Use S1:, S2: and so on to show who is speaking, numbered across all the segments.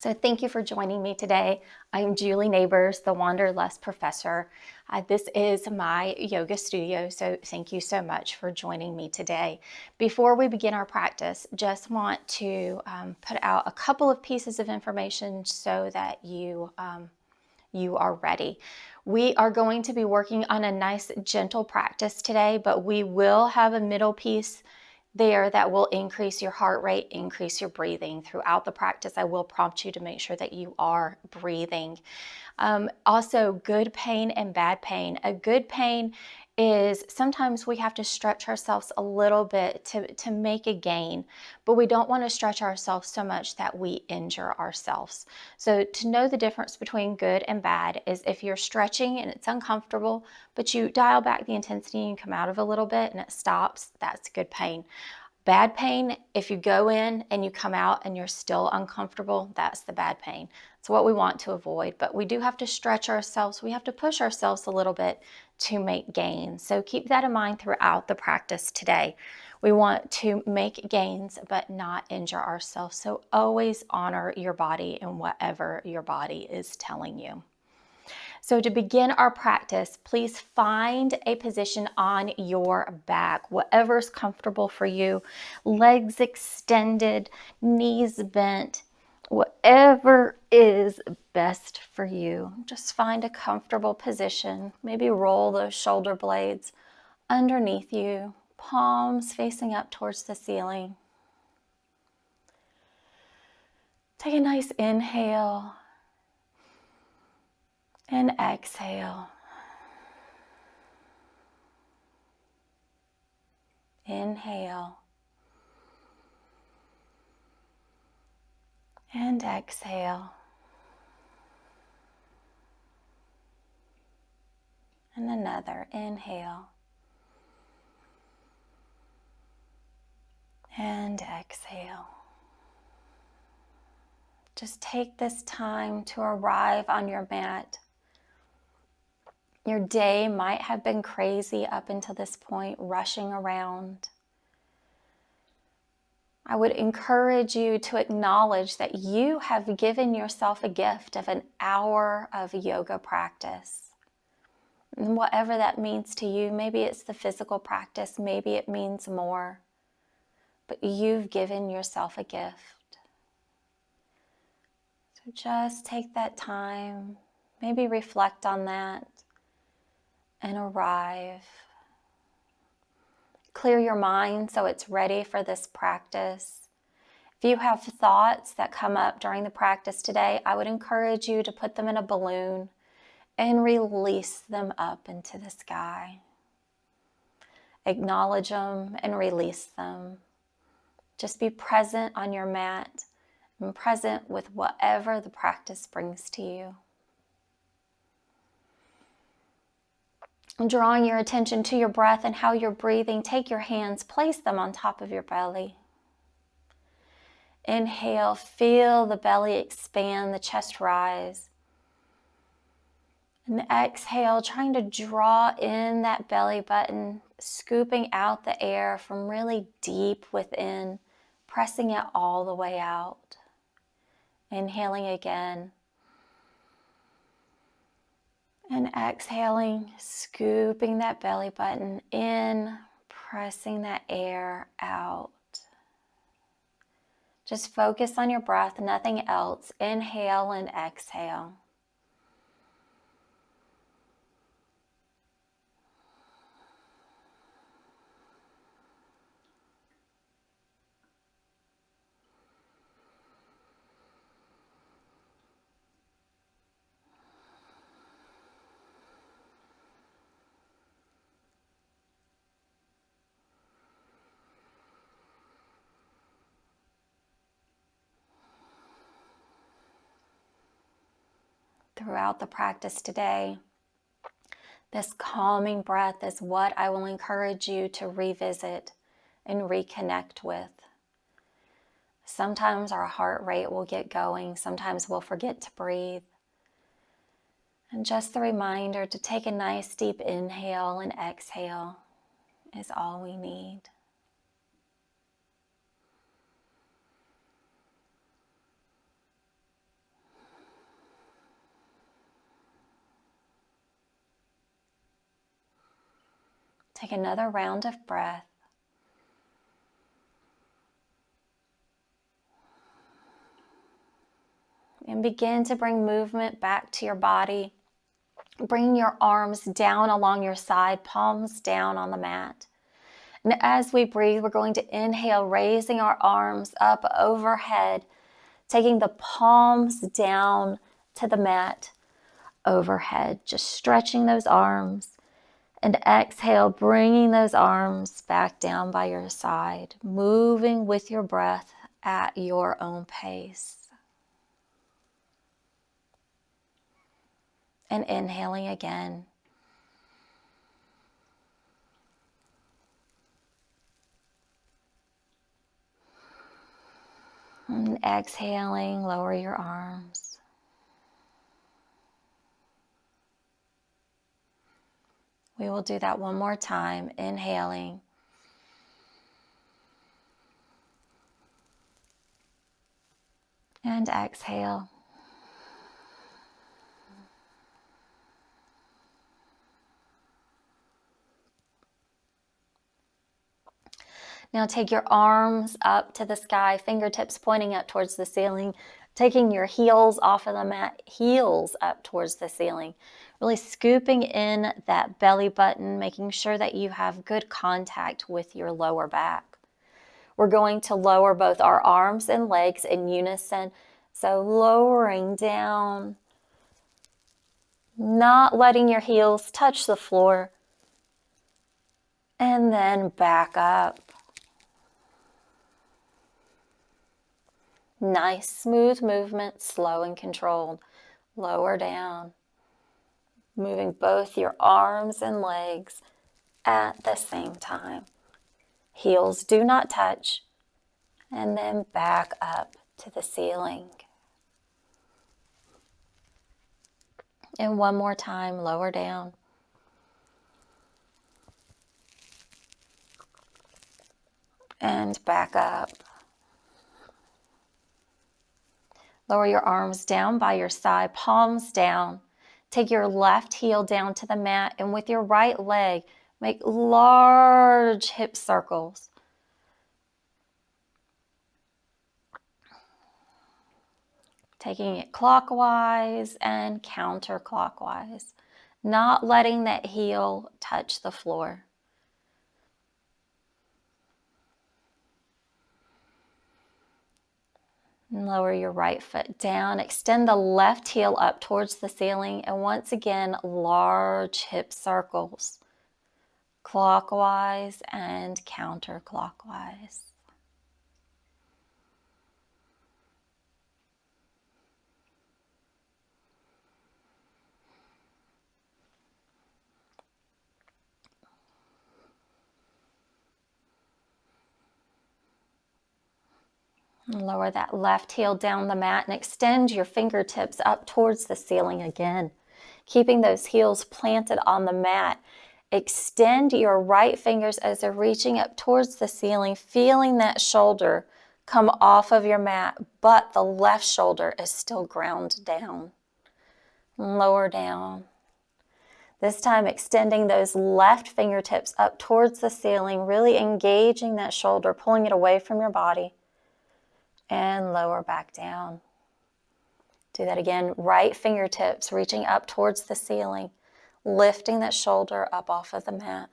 S1: So thank you for joining me today. I'm Julie Neighbors, the Wanderlust Professor. This is my yoga studio, so thank you so much for joining me today. Before we begin our practice, just want to put out a couple of pieces of information so that you are ready. We are going to be working on a nice gentle practice today, but we will have a middle piece there that will increase your heart rate, increase your breathing. Throughout the practice, I will prompt you to make sure that you are breathing. Also, good pain and bad pain. A good pain is sometimes we have to stretch ourselves a little bit to make a gain, but we don't want to stretch ourselves so much that we injure ourselves. So to know the difference between good and bad is if you're stretching and it's uncomfortable, but you dial back the intensity and you come out of a little bit and it stops, that's good pain. Bad pain, if you go in and you come out and you're still uncomfortable, that's the bad pain. It's what we want to avoid, but we do have to stretch ourselves. We have to push ourselves a little bit to make gains. So keep that in mind throughout the practice today. We want to make gains, but not injure ourselves. So always honor your body and whatever your body is telling you. So to begin our practice, please find a position on your back, whatever's comfortable for you. Legs extended, knees bent, whatever is best for you. Just find a comfortable position. Maybe roll those shoulder blades underneath you, palms facing up towards the ceiling. Take a nice inhale and exhale. Inhale and exhale. And another inhale and exhale. Just take this time to arrive on your mat. Your day might have been crazy up until this point, rushing around. I would encourage you to acknowledge that you have given yourself a gift of an hour of yoga practice. And whatever that means to you, maybe it's the physical practice, maybe it means more, but you've given yourself a gift. So just take that time, maybe reflect on that, and arrive. Clear your mind so it's ready for this practice. If you have thoughts that come up during the practice today, I would encourage you to put them in a balloon and release them up into the sky. Acknowledge them and release them. Just be present on your mat and present with whatever the practice brings to you. Drawing your attention to your breath and how you're breathing, take your hands, place them on top of your belly. Inhale, feel the belly expand, the chest rise. And exhale, trying to draw in that belly button, scooping out the air from really deep within, pressing it all the way out. Inhaling again. And exhaling, scooping that belly button in, pressing that air out. Just focus on your breath, nothing else. Inhale and exhale. Throughout the practice today, this calming breath is what I will encourage you to revisit and reconnect with. Sometimes our heart rate will get going, sometimes we'll forget to breathe. And just the reminder to take a nice deep inhale and exhale is all we need. Take another round of breath. And begin to bring movement back to your body. Bring your arms down along your side, palms down on the mat. And as we breathe, we're going to inhale, raising our arms up overhead, taking the palms down to the mat overhead, just stretching those arms. And exhale, bringing those arms back down by your side, moving with your breath at your own pace. And inhaling again. And exhaling, lower your arms. We will do that one more time. Inhaling. And exhale. Now take your arms up to the sky, fingertips pointing up towards the ceiling, taking your heels off of the mat, heels up towards the ceiling. Really scooping in that belly button, making sure that you have good contact with your lower back. We're going to lower both our arms and legs in unison. So lowering down, not letting your heels touch the floor, and then back up. Nice, smooth movement, slow and controlled. Lower down. Moving both your arms and legs at the same time. Heels do not touch. And then back up to the ceiling. And one more time, lower down. And back up. Lower your arms down by your side, palms down. Take your left heel down to the mat, and with your right leg, make large hip circles. Taking it clockwise and counterclockwise, not letting that heel touch the floor. And lower your right foot down. Extend the left heel up towards the ceiling. And once again, large hip circles. Clockwise and counterclockwise. Lower that left heel down the mat and extend your fingertips up towards the ceiling again. Keeping those heels planted on the mat. Extend your right fingers as they're reaching up towards the ceiling, feeling that shoulder come off of your mat, but the left shoulder is still ground down. Lower down. This time extending those left fingertips up towards the ceiling, really engaging that shoulder, pulling it away from your body. And lower back down. Do that again. Right fingertips reaching up towards the ceiling, lifting that shoulder up off of the mat.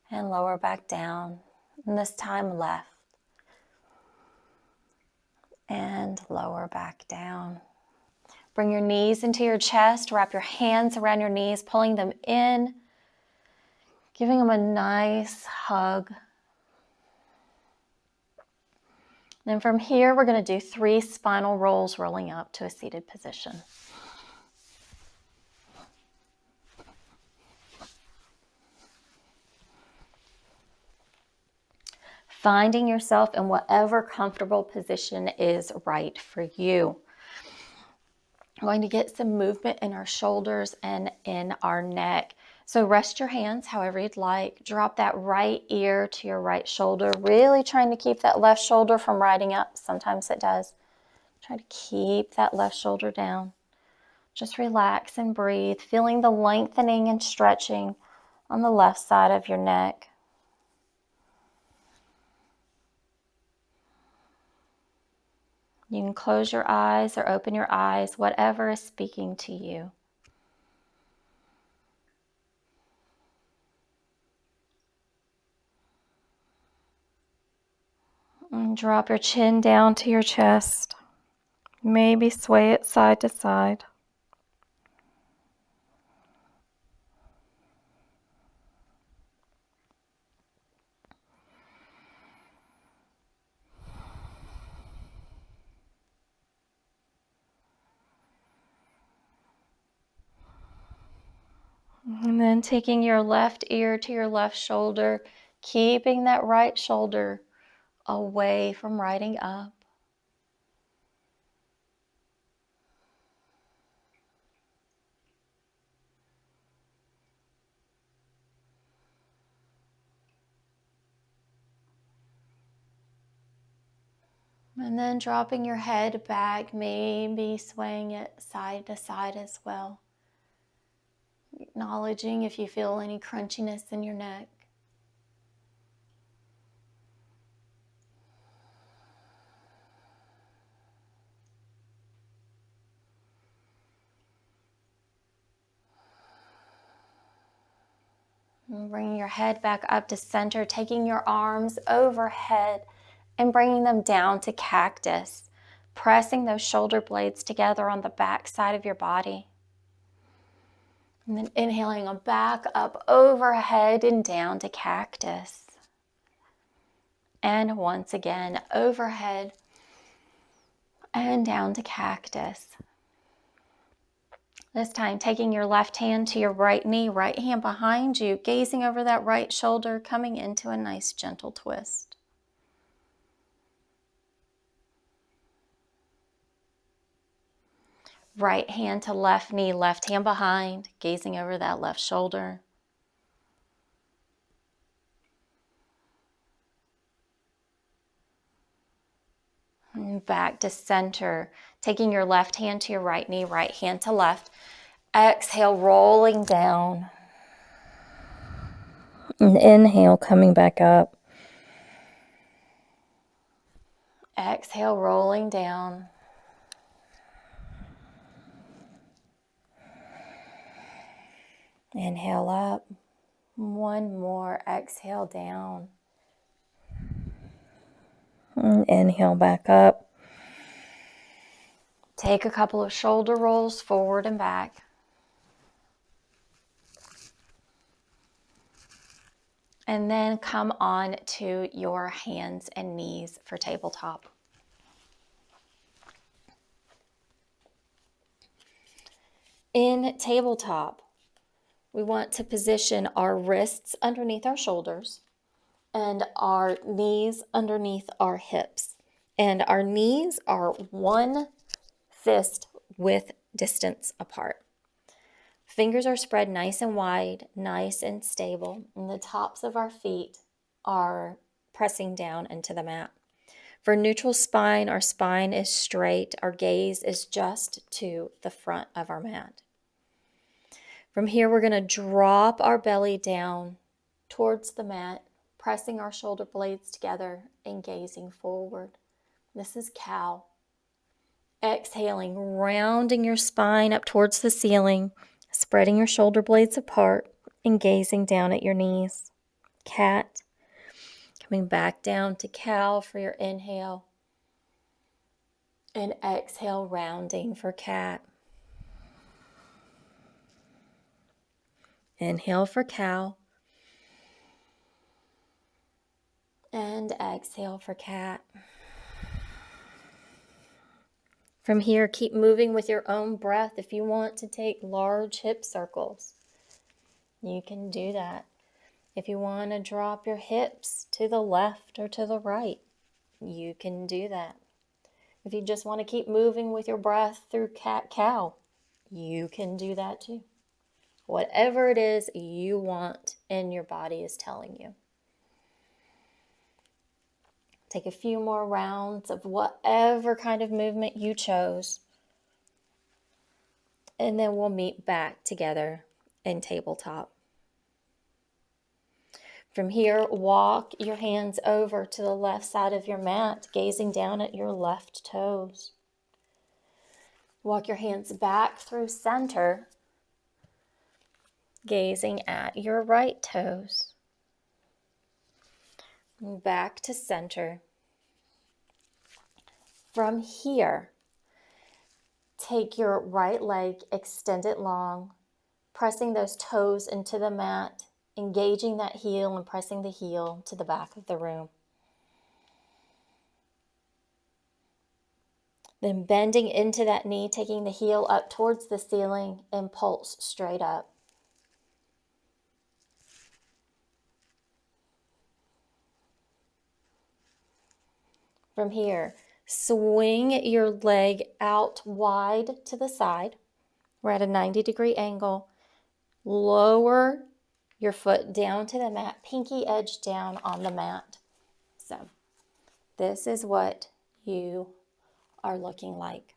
S1: And lower back down. And this time left. And lower back down. Bring your knees into your chest. Wrap your hands around your knees, pulling them in. Giving them a nice hug. Then from here, we're going to do 3 spinal rolls rolling up to a seated position. Finding yourself in whatever comfortable position is right for you. We're going to get some movement in our shoulders and in our neck. So rest your hands however you'd like. Drop that right ear to your right shoulder. Really trying to keep that left shoulder from riding up. Sometimes it does. Try to keep that left shoulder down. Just relax and breathe, feeling the lengthening and stretching on the left side of your neck. You can close your eyes or open your eyes, whatever is speaking to you. And drop your chin down to your chest. Maybe sway it side to side. And then taking your left ear to your left shoulder, keeping that right shoulder away from riding up. And then dropping your head back, maybe swaying it side to side as well. Acknowledging if you feel any crunchiness in your neck. And bringing your head back up to center, taking your arms overhead and bringing them down to cactus, pressing those shoulder blades together on the back side of your body. And then inhaling them back up overhead and down to cactus. And once again, overhead and down to cactus. This time, taking your left hand to your right knee, right hand behind you, gazing over that right shoulder, coming into a nice gentle twist. Right hand to left knee, left hand behind, gazing over that left shoulder. And back to center, taking your left hand to your right knee, right hand to left. Exhale, rolling down. And inhale, coming back up. Exhale, rolling down. Inhale up. One more. Exhale down. And inhale back up. Take a couple of shoulder rolls forward and back. And then come on to your hands and knees for tabletop. In tabletop, we want to position our wrists underneath our shoulders and our knees underneath our hips. And our knees are one fist width distance apart. Fingers are spread nice and wide, nice and stable, and the tops of our feet are pressing down into the mat. For neutral spine, our spine is straight, our gaze is just to the front of our mat. From here, we're going to drop our belly down towards the mat, pressing our shoulder blades together and gazing forward. This is cow. Exhaling, rounding your spine up towards the ceiling, spreading your shoulder blades apart and gazing down at your knees. Cat. Coming back down to cow for your inhale. And exhale, rounding for cat. Inhale for cow. And exhale for cat. From here, keep moving with your own breath. If you want to take large hip circles, you can do that. If you want to drop your hips to the left or to the right, you can do that. If you just want to keep moving with your breath through cat-cow, you can do that too. Whatever it is you want and your body is telling you. Take a few more rounds of whatever kind of movement you chose. And then we'll meet back together in tabletop. From here, walk your hands over to the left side of your mat, gazing down at your left toes. Walk your hands back through center, gazing at your right toes. Back to center. From here, take your right leg, extend it long, pressing those toes into the mat, engaging that heel and pressing the heel to the back of the room. Then bending into that knee, taking the heel up towards the ceiling and pulse straight up. From here, swing your leg out wide to the side. We're at a 90-degree angle. Lower your foot down to the mat, pinky edge down on the mat. So this is what you are looking like.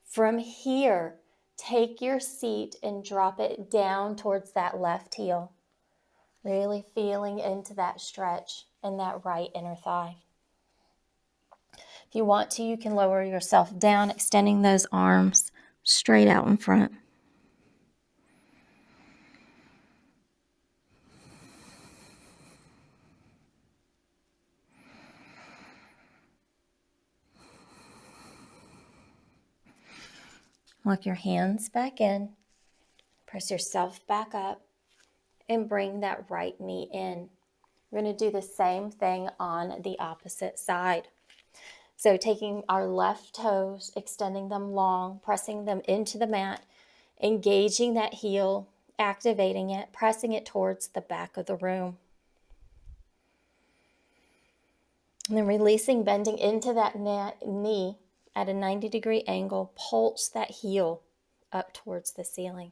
S1: From here, take your seat and drop it down towards that left heel. Really feeling into that stretch in that right inner thigh. If you want to, you can lower yourself down, extending those arms straight out in front. Walk your hands back in, press yourself back up, and bring that right knee in. We're going to do the same thing on the opposite side. So taking our left toes, extending them long, pressing them into the mat, engaging that heel, activating it, pressing it towards the back of the room. And then releasing, bending into that knee at a 90-degree angle, pulse that heel up towards the ceiling.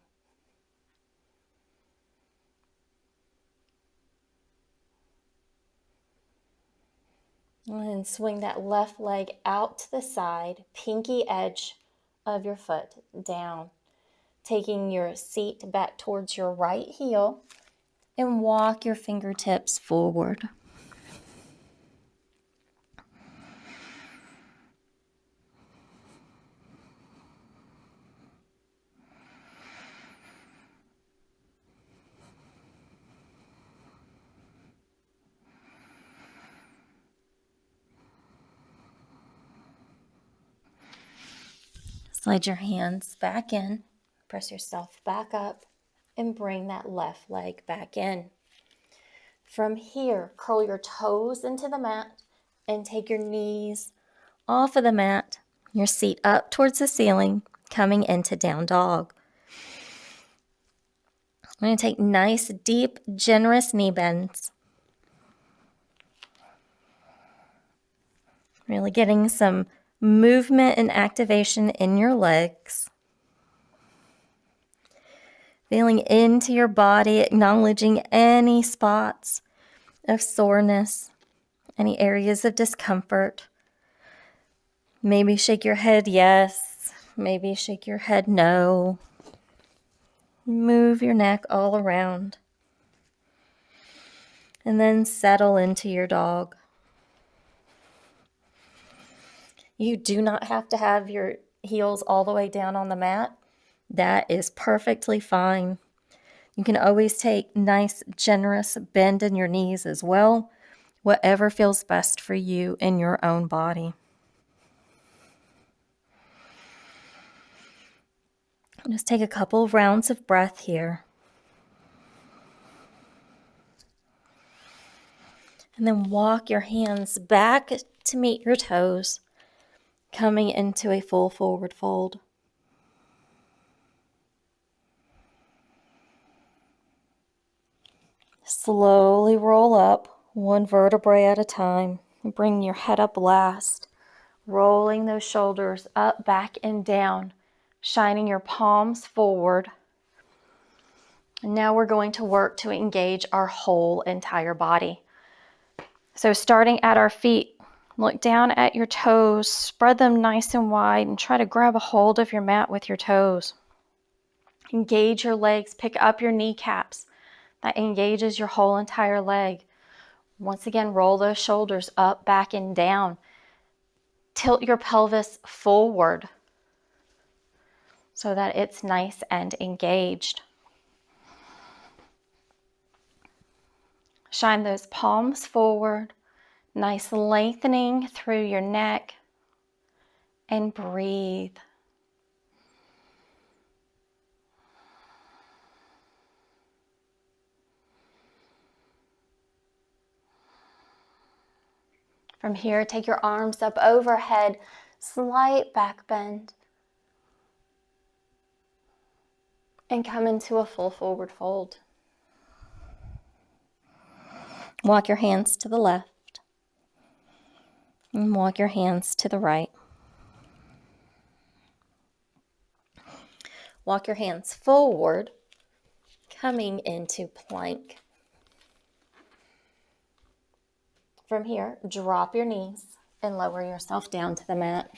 S1: And then swing that left leg out to the side, pinky edge of your foot down. Taking your seat back towards your right heel and walk your fingertips forward. Slide your hands back in, press yourself back up, and bring that left leg back in. From here, curl your toes into the mat and take your knees off of the mat, your seat up towards the ceiling, coming into down dog. I'm going to take nice, deep, generous knee bends. Really getting some movement and activation in your legs. Feeling into your body, acknowledging any spots of soreness, any areas of discomfort. Maybe shake your head yes, maybe shake your head no. Move your neck all around. And then settle into your dog. You do not have to have your heels all the way down on the mat. That is perfectly fine. You can always take nice, generous bend in your knees as well. Whatever feels best for you in your own body. Just take a couple of rounds of breath here. And then walk your hands back to meet your toes, coming into a full forward fold. Slowly roll up, one vertebrae at a time. Bring your head up last, rolling those shoulders up, back, and down, shining your palms forward. And now we're going to work to engage our whole entire body. So starting at our feet, look down at your toes, spread them nice and wide, and try to grab a hold of your mat with your toes. Engage your legs, pick up your kneecaps. that engages your whole entire leg. Once again, roll those shoulders up, back, and down. Tilt your pelvis forward so that it's nice and engaged. Shine those palms forward, nice lengthening through your neck, and breathe. From here, take your arms up overhead, slight back bend, and come into a full forward fold. Walk your hands to the left, and walk your hands to the right. Walk your hands forward, coming into plank. From here, drop your knees and lower yourself down to the mat.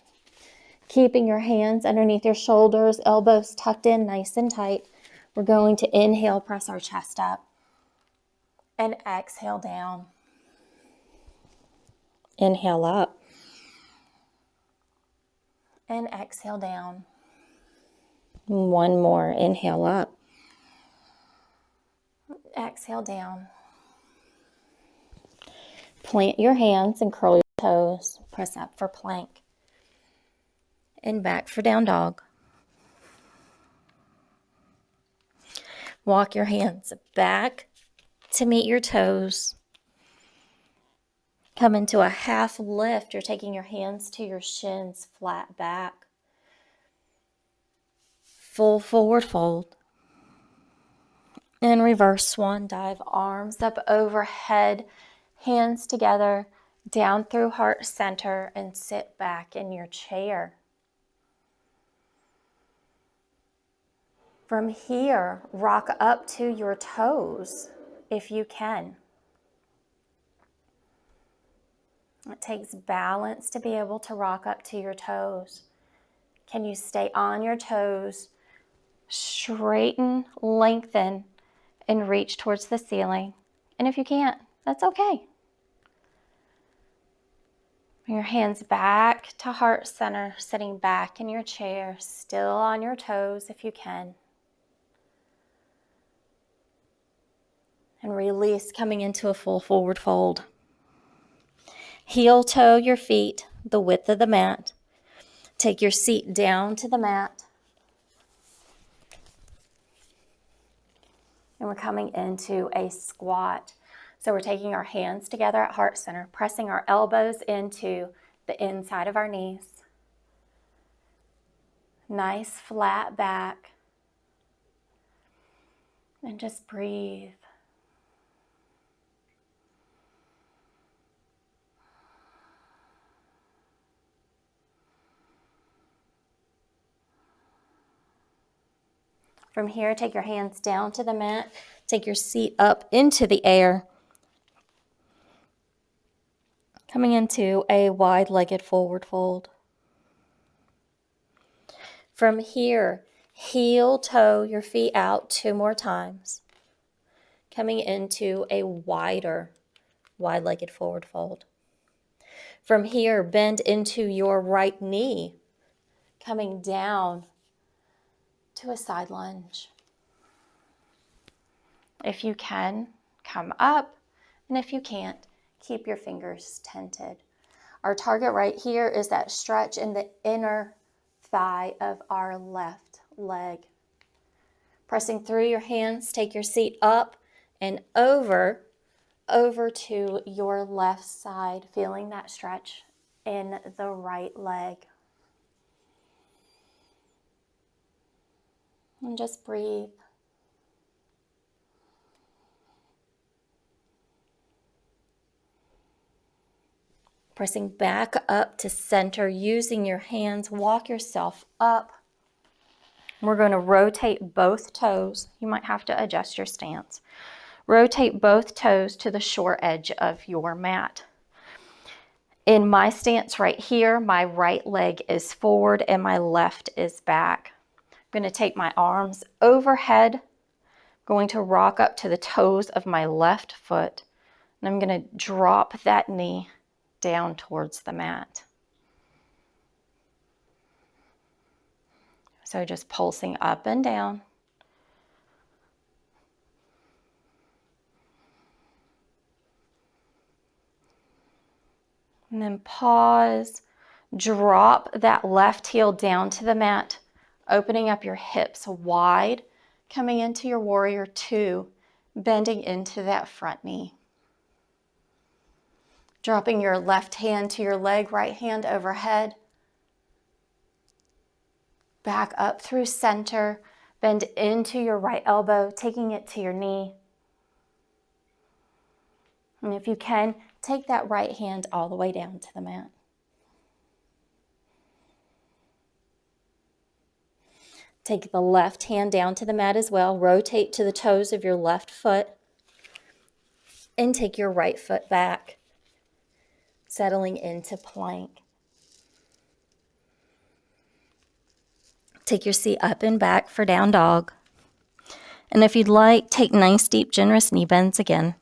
S1: Keeping your hands underneath your shoulders, elbows tucked in nice and tight. We're going to inhale, press our chest up, and exhale down. Inhale up, and exhale down. One more, inhale up, exhale down. Plant your hands and curl your toes. Press up for plank. And back for down dog. Walk your hands back to meet your toes. Come into a half lift. You're taking your hands to your shins, flat back. Full forward fold. And reverse swan dive. Arms up overhead. Hands together, down through heart center, and sit back in your chair. From here, rock up to your toes if you can. It takes balance to be able to rock up to your toes. Can you stay on your toes, straighten, lengthen, and reach towards the ceiling? And if you can't, that's okay. Bring your hands back to heart center, sitting back in your chair, still on your toes if you can. And release, coming into a full forward fold. Heel toe your feet the width of the mat. Take your seat down to the mat. And we're coming into a squat. So we're taking our hands together at heart center, pressing our elbows into the inside of our knees. Nice flat back. And just breathe. From here, take your hands down to the mat. Take your seat up into the air. Coming into a wide-legged forward fold. From here, heel toe your feet out 2 more times. Coming into a wider, wide-legged forward fold. From here, bend into your right knee. Coming down to a side lunge. If you can, come up, and if you can't, keep your fingers tented. Our target right here is that stretch in the inner thigh of our left leg. Pressing through your hands, take your seat up and over to your left side, feeling that stretch in the right leg. And just breathe. Pressing back up to center, using your hands, walk yourself up. We're going to rotate both toes. You might have to adjust your stance. Rotate both toes to the short edge of your mat. In my stance right here, my right leg is forward and my left is back. I'm going to take my arms overhead. I'm Going to rock up to the toes of my left foot, and I'm going to drop that knee down towards the mat. So just pulsing up and down. And then pause, drop that left heel down to the mat, opening up your hips wide, coming into your warrior two, bending into that front knee. Dropping your left hand to your leg, right hand overhead. Back up through center, bend into your right elbow, taking it to your knee. And if you can, take that right hand all the way down to the mat. Take the left hand down to the mat as well. Rotate to the toes of your left foot. And take your right foot back, settling into plank. Take your seat up and back for down dog. And if you'd like, take nice, deep, generous knee bends again.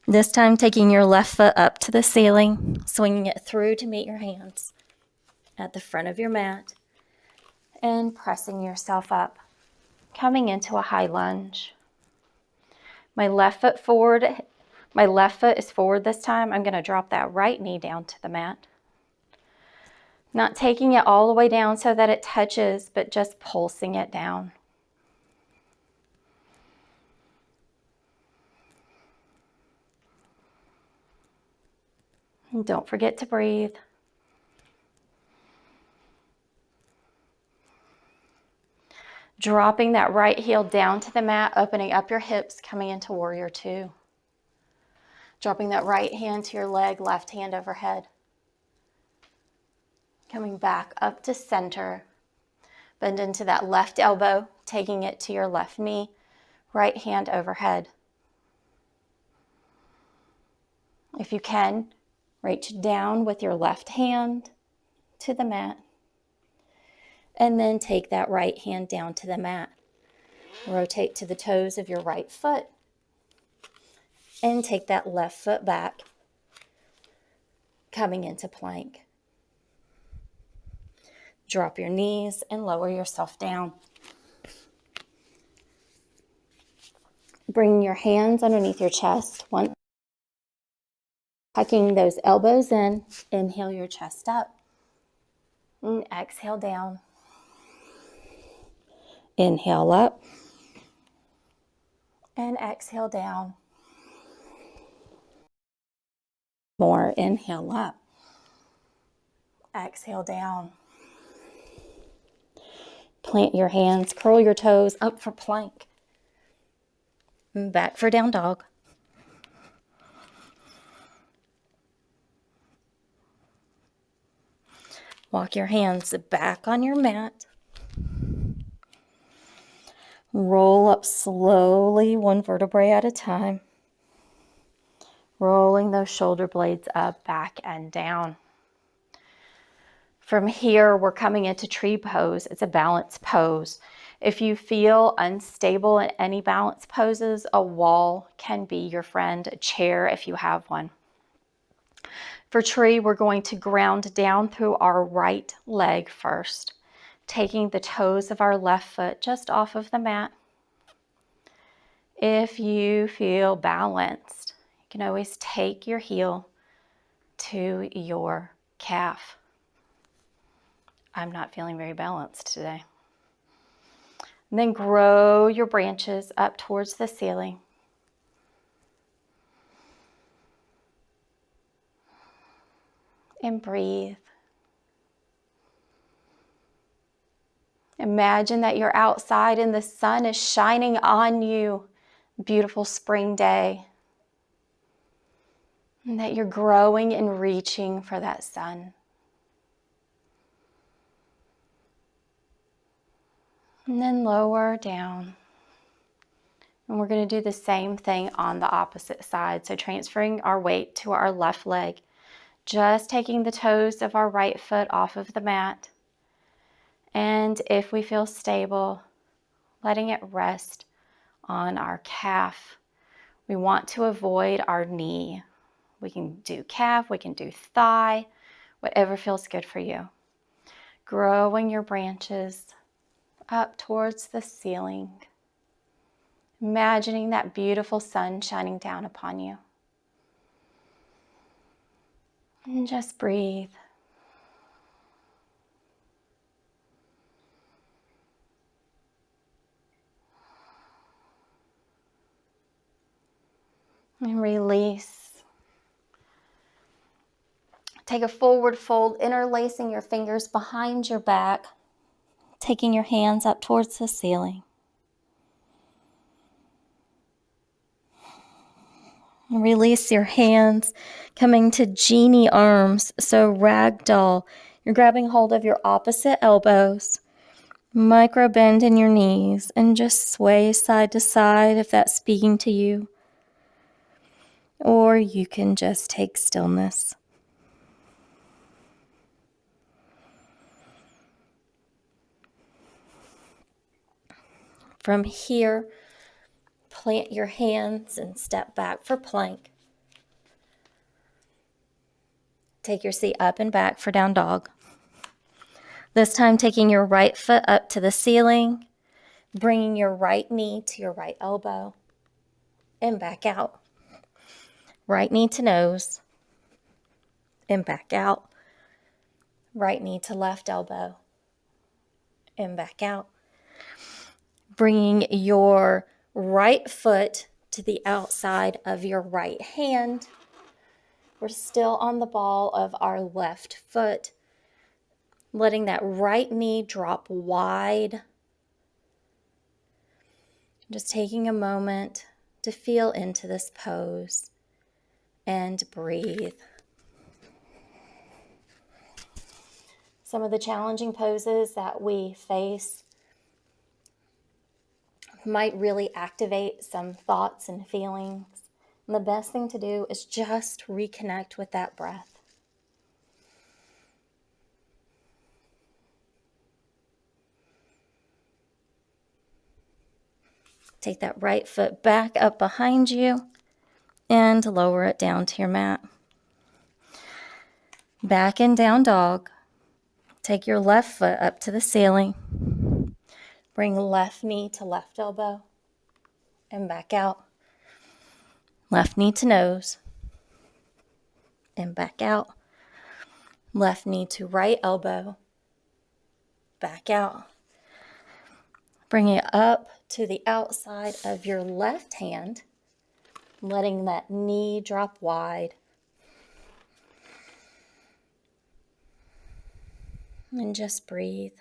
S1: This time, taking your left foot up to the ceiling, swinging it through to meet your hands at the front of your mat, and pressing yourself up, coming into a high lunge. My left foot is forward this time. I'm going to drop that right knee down to the mat. Not taking it all the way down so that it touches, but just pulsing it down. And don't forget to breathe. Dropping that right heel down to the mat, opening up your hips, coming into warrior two. Dropping that right hand to your leg, left hand overhead. Coming back up to center. Bend into that left elbow, taking it to your left knee, right hand overhead. If you can, reach down with your left hand to the mat. And then take that right hand down to the mat. Rotate to the toes of your right foot. And take that left foot back, coming into plank. Drop your knees and lower yourself down. Bring your hands underneath your chest. Tucking those elbows in. Inhale your chest up. And exhale down. Inhale up. And exhale down. More. Inhale up. Exhale down. Plant your hands, curl your toes up for plank. And back for down dog. Walk your hands back on your mat. Roll up slowly, one vertebrae at a time. Rolling those shoulder blades up, back, and down. From here, we're coming into tree pose. It's a balance pose. If you feel unstable in any balance poses, a wall can be your friend, a chair if you have one. For tree, we're going to ground down through our right leg first, taking the toes of our left foot just off of the mat. If you feel balanced, you can always take your heel to your calf. I'm not feeling very balanced today. And then grow your branches up towards the ceiling. And breathe. Imagine that you're outside and the sun is shining on you. Beautiful spring day. And that you're growing and reaching for that sun. And then lower down. And we're going to do the same thing on the opposite side. So transferring our weight to our left leg. Just taking the toes of our right foot off of the mat. And if we feel stable, letting it rest on our calf. We want to avoid our knee. We can do calf, we can do thigh, whatever feels good for you. Growing your branches up towards the ceiling. Imagining that beautiful sun shining down upon you. And just breathe. And release. Take a forward fold, interlacing your fingers behind your back, taking your hands up towards the ceiling. And release your hands, coming to genie arms, so ragdoll. You're grabbing hold of your opposite elbows, micro bend in your knees, and just sway side to side if that's speaking to you. Or you can just take stillness. From here, plant your hands and step back for plank. Take your seat up and back for down dog. This time taking your right foot up to the ceiling, bringing your right knee to your right elbow, and back out. Right knee to nose, and back out. Right knee to left elbow, and back out. Bringing your right foot to the outside of your right hand. We're still on the ball of our left foot. Letting that right knee drop wide. Just taking a moment to feel into this pose and breathe. Some of the challenging poses that we face might really activate some thoughts and feelings. And the best thing to do is just reconnect with that breath. Take that right foot back up behind you and lower it down to your mat. Back in down dog. Take your left foot up to the ceiling. Bring left knee to left elbow and back out. Left knee to nose and back out. Left knee to right elbow, back out. Bring it up to the outside of your left hand, letting that knee drop wide. And just breathe.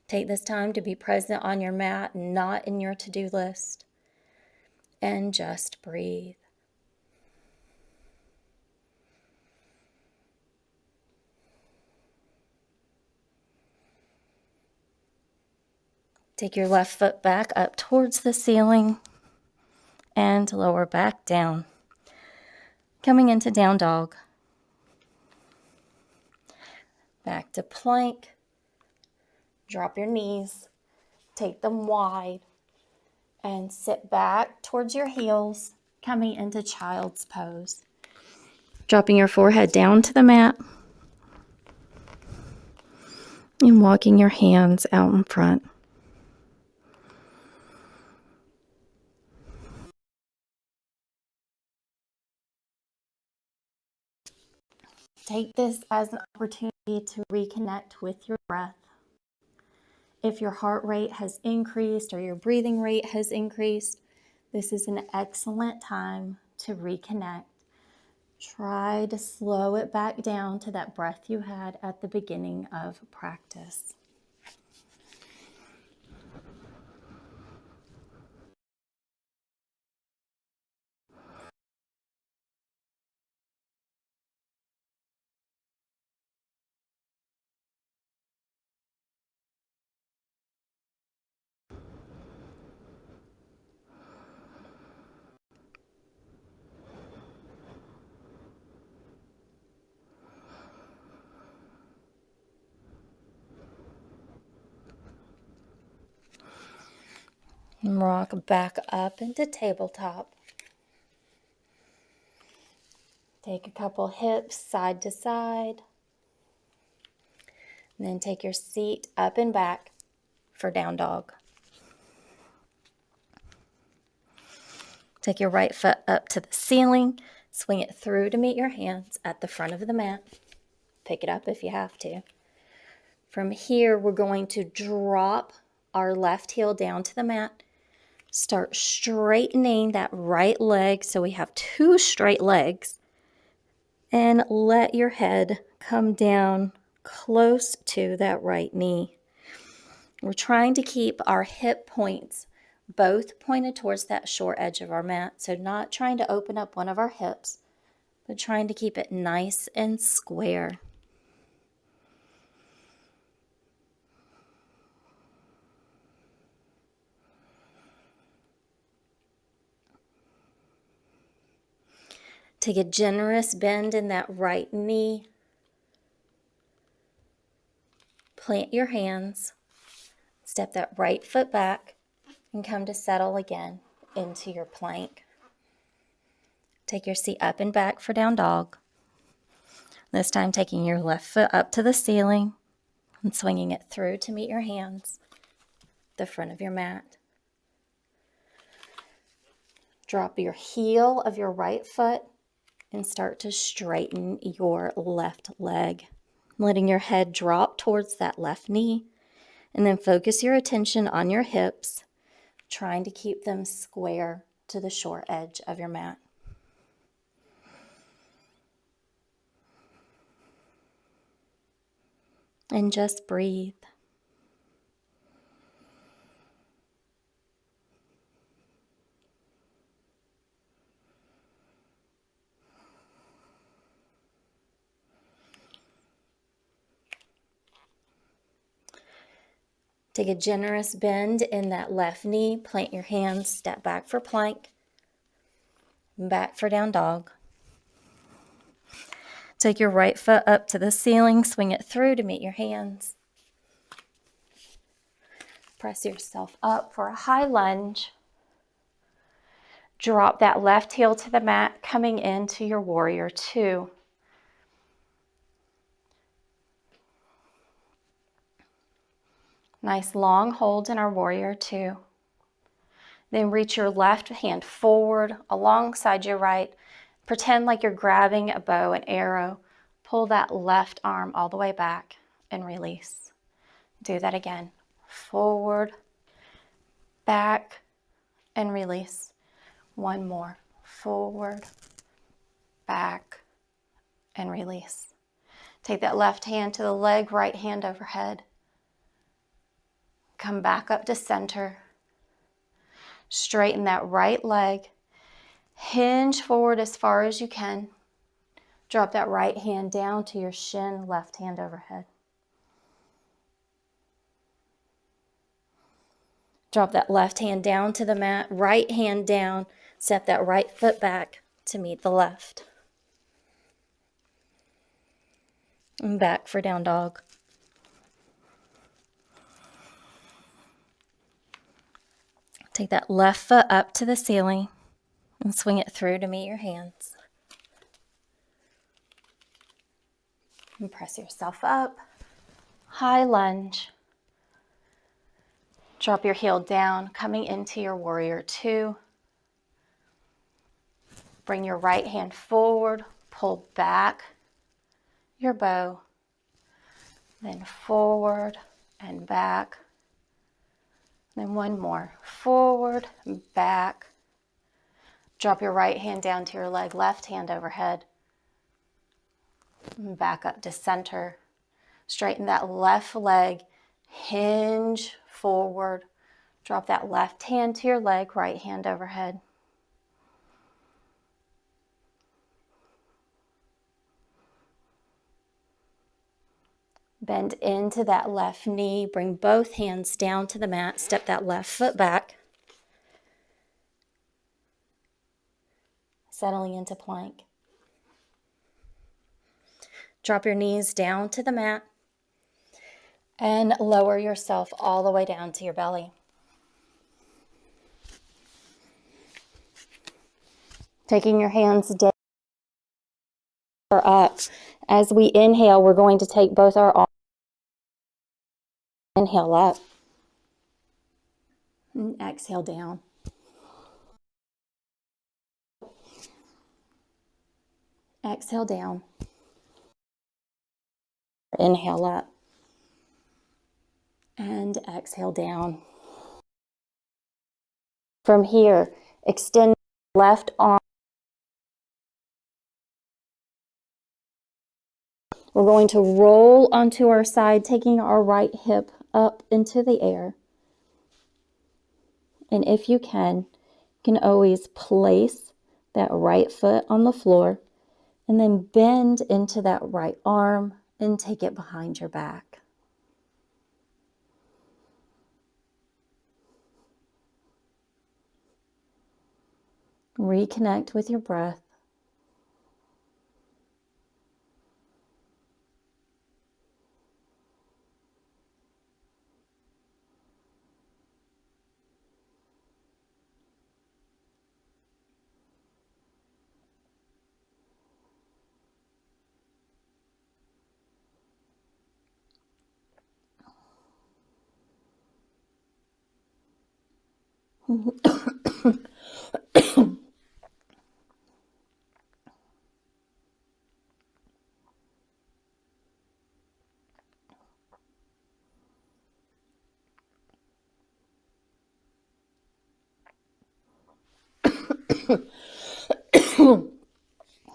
S1: Take this time to be present on your mat, not in your to-do list. And just breathe. Take your left foot back up towards the ceiling and lower back down. Coming into down dog. Back to plank. Drop your knees. Take them wide. And sit back towards your heels, coming into child's pose. Dropping your forehead down to the mat. And walking your hands out in front. Take this as an opportunity to reconnect with your breath. If your heart rate has increased or your breathing rate has increased, this is an excellent time to reconnect. Try to slow it back down to that breath you had at the beginning of practice. And rock back up into tabletop. Take a couple hips side to side. And then take your seat up and back for down dog. Take your right foot up to the ceiling. Swing it through to meet your hands at the front of the mat. Pick it up if you have to. From here, we're going to drop our left heel down to the mat. Start straightening that right leg so we have two straight legs. And let your head come down close to that right knee. We're trying to keep our hip points both pointed towards that short edge of our mat. So not trying to open up one of our hips, but trying to keep it nice and square. Take a generous bend in that right knee. Plant your hands. Step that right foot back and come to settle again into your plank. Take your seat up and back for down dog. This time taking your left foot up to the ceiling and swinging it through to meet your hands at the front of your mat. Drop your heel of your right foot and start to straighten your left leg, letting your head drop towards that left knee. And then focus your attention on your hips, trying to keep them square to the short edge of your mat. And just breathe. Take a generous bend in that left knee. Plant your hands, step back for plank, back for down dog. Take your right foot up to the ceiling, swing it through to meet your hands. Press yourself up for a high lunge. Drop that left heel to the mat, coming into your warrior two. Nice long hold in our warrior two. Then reach your left hand forward alongside your right. Pretend like you're grabbing a bow and arrow. Pull that left arm all the way back and release. Do that again. Forward, back, and release. One more. Forward, back, and release. Take that left hand to the leg, right hand overhead. Come back up to center. Straighten that right leg. Hinge forward as far as you can. Drop that right hand down to your shin, left hand overhead. Drop that left hand down to the mat, right hand down. Step that right foot back to meet the left. And back for down dog. Take that left foot up to the ceiling and swing it through to meet your hands. And press yourself up. High lunge. Drop your heel down, coming into your warrior two. Bring your right hand forward, pull back your bow, then forward and back. Then one more, forward, back. Drop your right hand down to your leg, left hand overhead. Back up to center. Straighten that left leg, hinge forward. Drop that left hand to your leg, right hand overhead. Bend into that left knee. Bring both hands down to the mat. Step that left foot back. Settling into plank. Drop your knees down to the mat and lower yourself all the way down to your belly. Taking your hands down or up. As we inhale, we're going to take both our arms. Inhale up. And exhale down. Exhale down. Inhale up. And exhale down. From here, extend left arm. We're going to roll onto our side, taking our right hip up into the air. And if you can always place that right foot on the floor and then bend into that right arm and take it behind your back. Reconnect with your breath.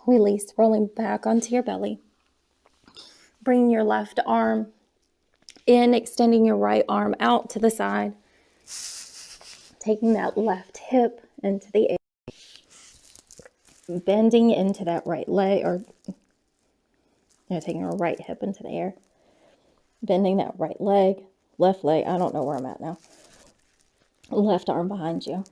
S1: Release, rolling back onto your belly. Bring your left arm in, extending your right arm out to the side. Taking that left hip into the air. Bending into that right leg, or taking your right hip into the air. Bending that right leg, left leg, I don't know where I'm at now. Left arm behind you.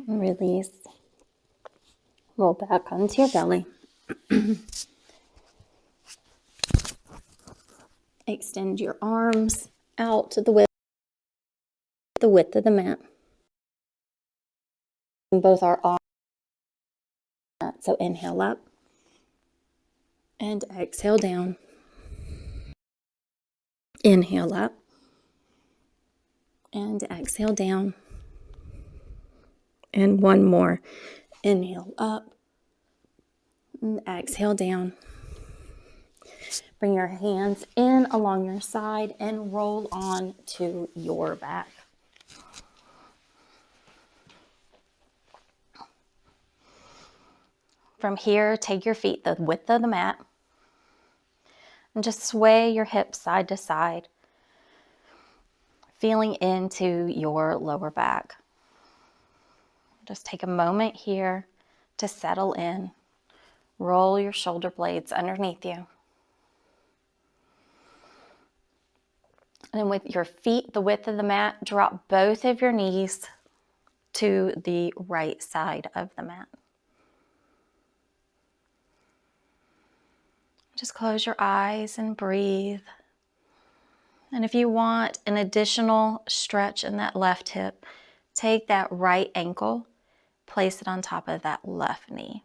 S1: Release. Roll back onto your belly. Extend your arms out to the width of the mat. Both our arms. So inhale up and exhale down. Inhale up and exhale down. And one more. Inhale up and exhale down. Bring your hands in along your side and roll on to your back. From here, take your feet the width of the mat and just sway your hips side to side, feeling into your lower back. Just take a moment here to settle in. Roll your shoulder blades underneath you. And with your feet the width of the mat, drop both of your knees to the right side of the mat. Just close your eyes and breathe. And if you want an additional stretch in that left hip, take that right ankle, place it on top of that left knee.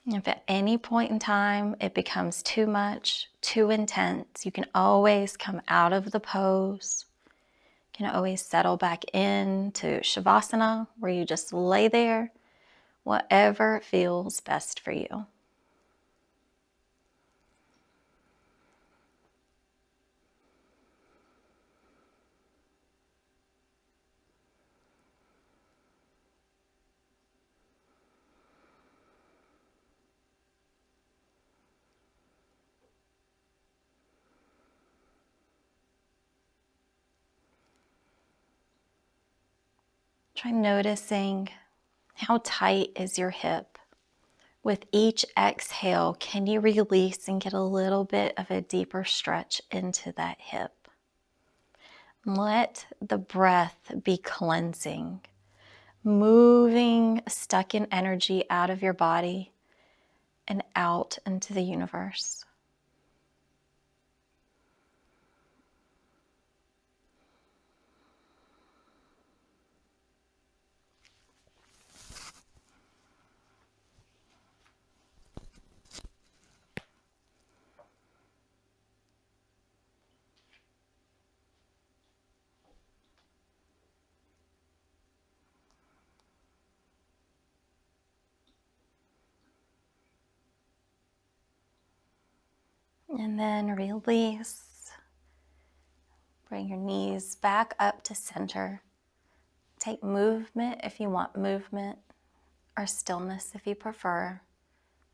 S1: If at any point in time it becomes too much, too intense, you can always come out of the pose. You can always settle back into Shavasana, where you just lay there, whatever feels best for you. Try noticing how tight is your hip. With each exhale, can you release and get a little bit of a deeper stretch into that hip? Let the breath be cleansing, moving stuck in energy out of your body and out into the universe. And then release. Bring your knees back up to center. Take movement if you want movement, or stillness if you prefer.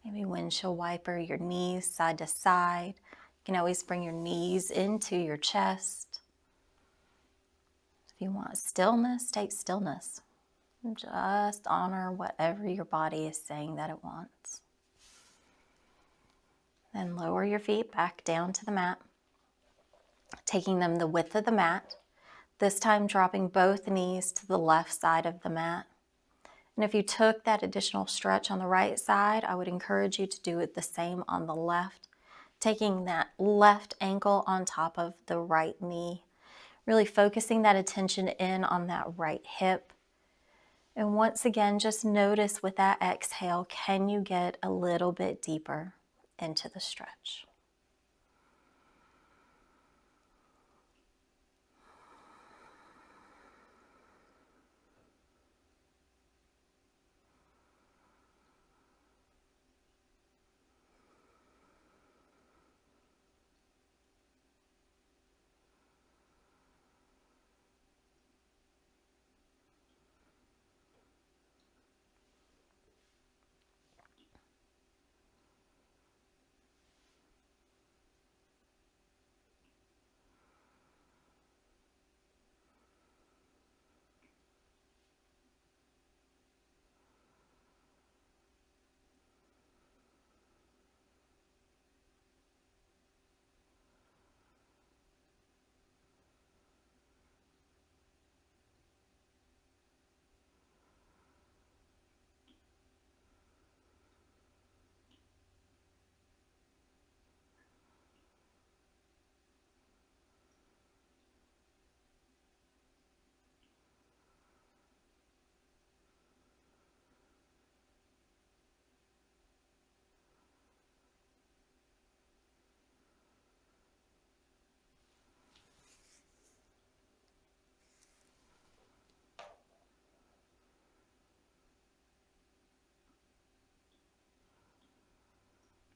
S1: Maybe windshield wiper your knees side to side. You can always bring your knees into your chest. If you want stillness, take stillness. Just honor whatever your body is saying that it wants. Then lower your feet back down to the mat, taking them the width of the mat. This time dropping both knees to the left side of the mat. And if you took that additional stretch on the right side, I would encourage you to do it the same on the left, taking that left ankle on top of the right knee, really focusing that attention in on that right hip. And once again, just notice with that exhale, can you get a little bit deeper into the stretch?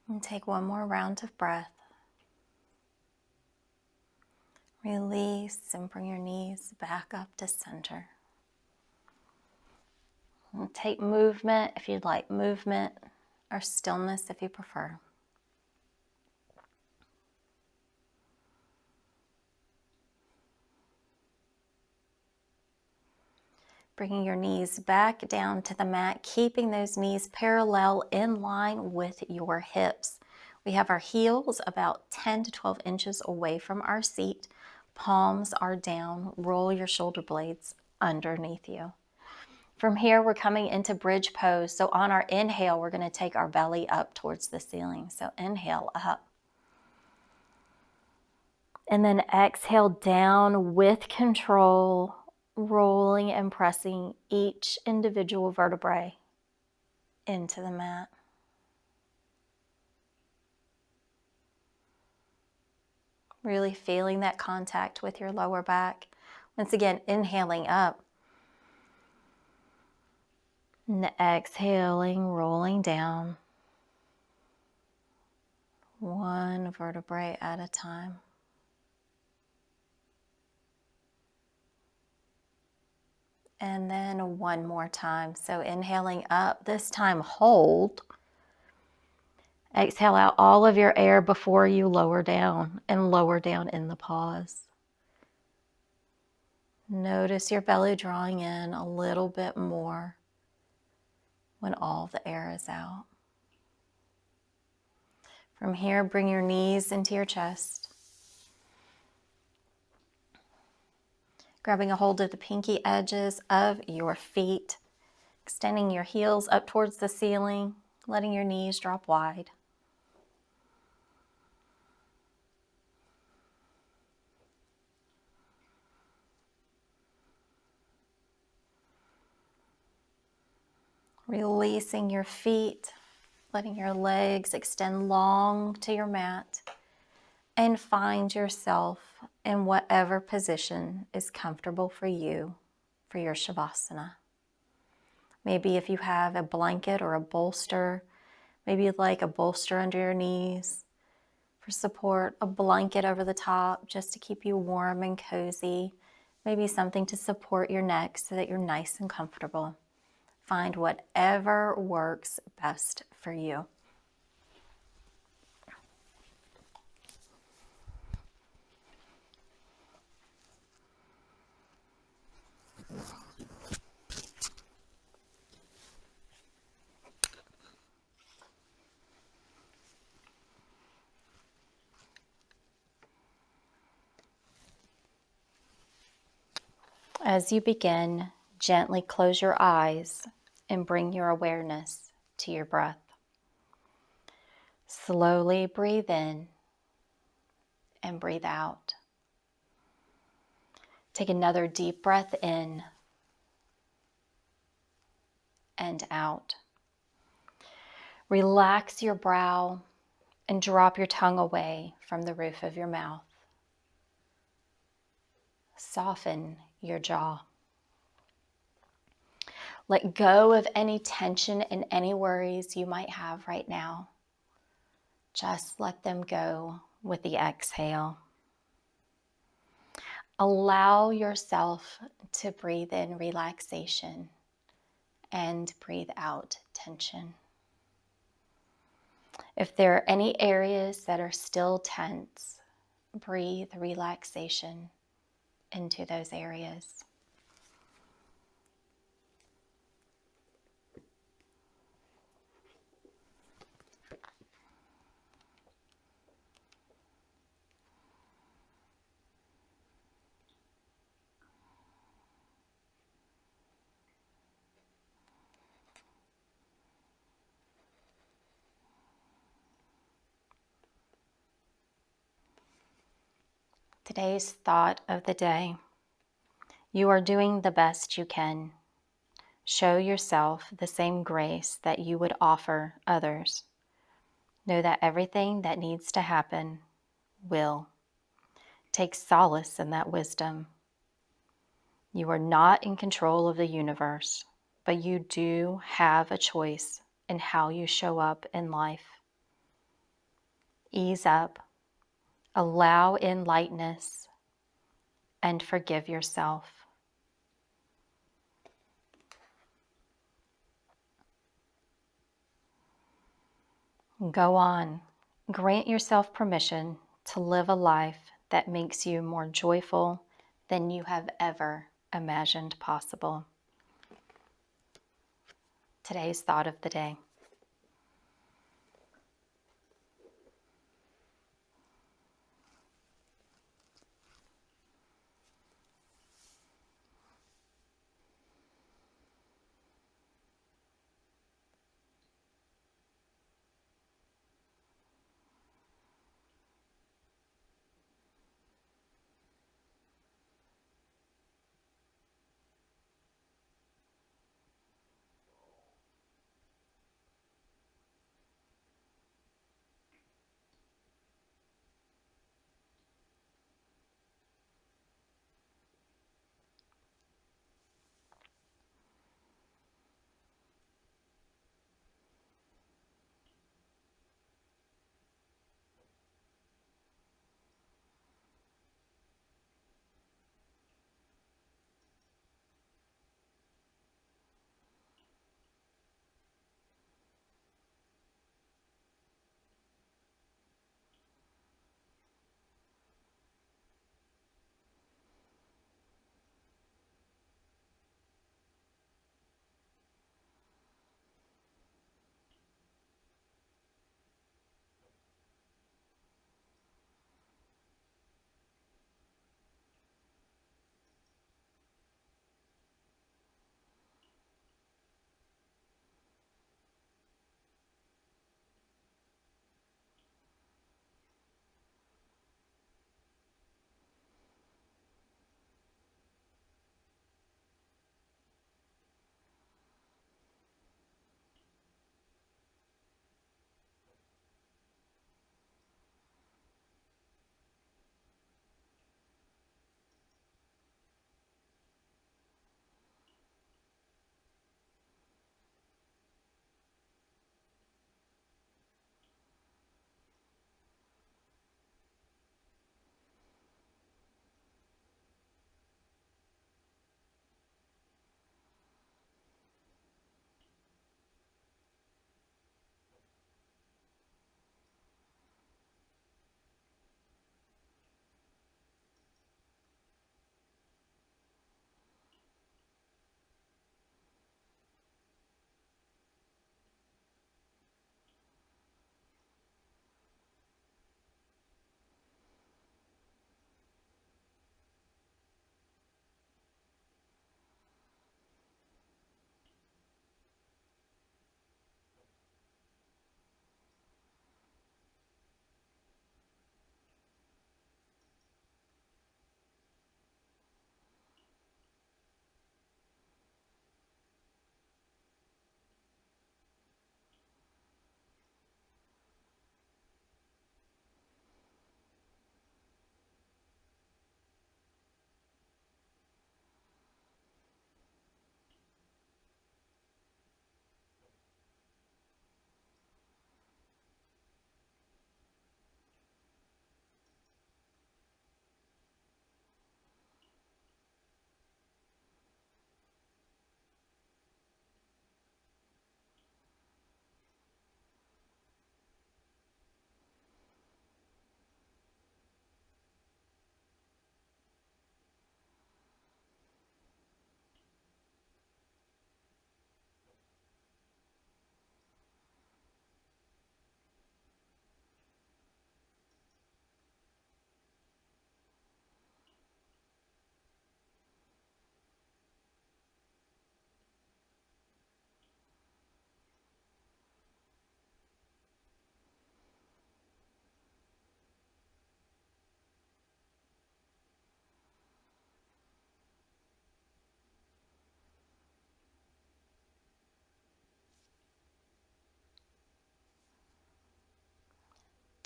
S1: And take one more round of breath. Release and bring your knees back up to center. And take movement if you'd like movement, or stillness if you prefer. Bringing your knees back down to the mat, keeping those knees parallel in line with your hips. We have our heels about 10 to 12 inches away from our seat. Palms are down. Roll your shoulder blades underneath you. From here, we're coming into bridge pose. So on our inhale, we're going to take our belly up towards the ceiling. So inhale up. And then exhale down with control, rolling and pressing each individual vertebrae into the mat. Really feeling that contact with your lower back. Once again, inhaling up. And exhaling, rolling down. One vertebrae at a time. And then one more time. So inhaling up, this time hold. Exhale out all of your air before you lower down and lower down in the pause. Notice your belly drawing in a little bit more when all the air is out. From here, bring your knees into your chest. Grabbing a hold of the pinky edges of your feet, extending your heels up towards the ceiling, letting your knees drop wide. Releasing your feet, letting your legs extend long to your mat, and find yourself in whatever position is comfortable for you for your Shavasana. Maybe if you have a blanket or a bolster, maybe you'd like a bolster under your knees for support, a blanket over the top just to keep you warm and cozy, maybe something to support your neck so that you're nice and comfortable. Find whatever works best for you. As you begin, gently close your eyes and bring your awareness to your breath. Slowly breathe in and breathe out. Take another deep breath in and out. Relax your brow and drop your tongue away from the roof of your mouth. Soften your jaw. Let go of any tension and any worries you might have right now. Just let them go with the exhale. Allow yourself to breathe in relaxation and breathe out tension. If there are any areas that are still tense, breathe relaxation into those areas. Today's thought of the day: you are doing the best you can. Show yourself the same grace that you would offer others. Know that everything that needs to happen will. Take solace in that wisdom. You are not in control of the universe, but you do have a choice in how you show up in life. Ease up, allow in lightness, and forgive yourself. Go on. Grant yourself permission to live a life that makes you more joyful than you have ever imagined possible. Today's thought of the day.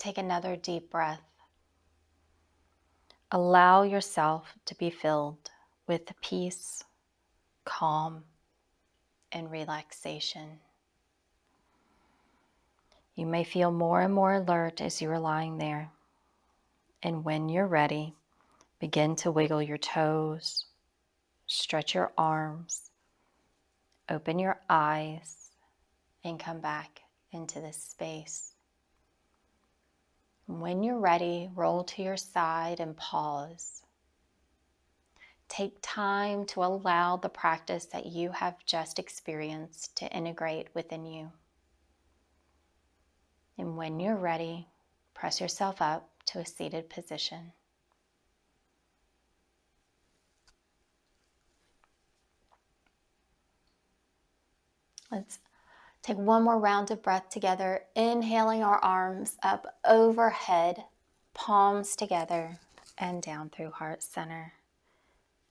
S1: Take another deep breath. Allow yourself to be filled with peace, calm, and relaxation. You may feel more and more alert as you are lying there. And when you're ready, begin to wiggle your toes, stretch your arms, open your eyes, and come back into this space. When you're ready, roll to your side and pause. Take time to allow the practice that you have just experienced to integrate within you. And when you're ready, press yourself up to a seated position. Let's take one more round of breath together, inhaling our arms up overhead, palms together, and down through heart center.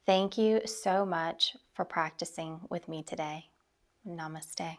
S1: Thank you so much for practicing with me today. Namaste.